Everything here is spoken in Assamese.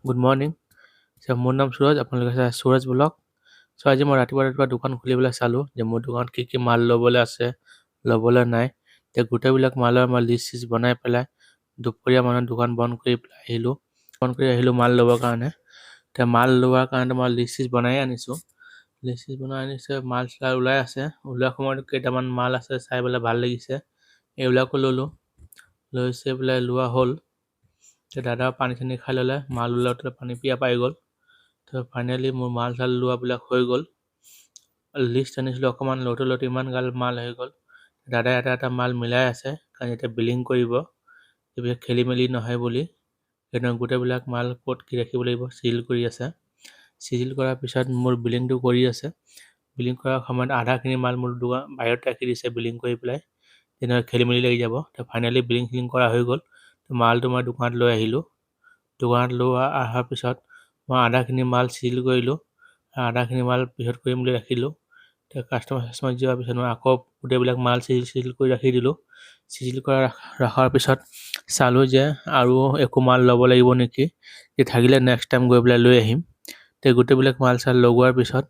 Good morning. মোৰ নাম সুৰজ, আপোনালোকে চাই সুৰজ ব্লগ। আজি মই ৰাতিপুৱা দোকান খুলিবলৈ চালোঁ যে মোৰ দোকানত কি মাল ল'বলৈ আছে, ল'বলৈ নাই। গোটেইবিলাক মালৰ মই লিষ্ট বনাই পেলাই দুপৰীয়া মানত দোকান বন্ধ কৰি আহিলোঁ মাল ল'বৰ কাৰণে। মাল লোৱাৰ কাৰণে মই লিষ্ট বনাই আনিছোঁ। মাল চাল ওলাই আছে। ওলোৱাৰ সময়ত কেইটামান মাল আছে চাই পেলাই ভাল লাগিছে, এইবিলাকো ল'লোঁ। লোৱা হ'ল। দাদা পানী চানী খাই ল'লে, মাল ওলাওঁতে পানী পিয়া পাই গ'ল। ফাইনেলি মোৰ মাল চাল লোৱাবিলাক হৈ গ'ল। লিষ্ট আনিছিলোঁ অকণমান, লওঁতে ইমান গাল মাল হৈ গ'ল। দাদাই এটা মাল মিলাই আছে, কাৰণ এতিয়া বিলিং কৰিব, এইবিলাক খেলি মেলি নহয় বুলি। সেইকাৰণে গোটেইবিলাক মাল ক'ত কি ৰাখিব লাগিব চিজিল কৰি আছে। চিজিল কৰাৰ পিছত মোৰ বিলিংটো কৰি আছে। বিলিং কৰাৰ সময়ত আধাখিনি মাল মোৰ দোকান বাহিৰত ৰাখি দিছে বিলিং কৰি পেলাই, তেনেকৈ খেলি মেলি লাগি যাব। ফাইনেলি বিলিং কৰা হৈ গ'ল। মালটো মই দোকানত লৈ আহিলোঁ। দোকানত অহাৰ পিছত মই আধাখিনি মাল চিজিল কৰিলোঁ, আধাখিনি মাল পিছত কৰিম বুলি ৰাখিলোঁ। কাষ্টমাৰ যোৱাৰ পিছত মই আকৌ গোটেইবিলাক মাল চিজিল কৰি ৰাখি দিলোঁ। চিজিল ৰখাৰ পিছত চালোঁ যে আৰু একো মাল ল'ব লাগিব নেকি, থাকিলে নেক্সট টাইম গৈ পেলাই লৈ আহিম। গোটেইবিলাক মাল চাল লগোৱাৰ পিছত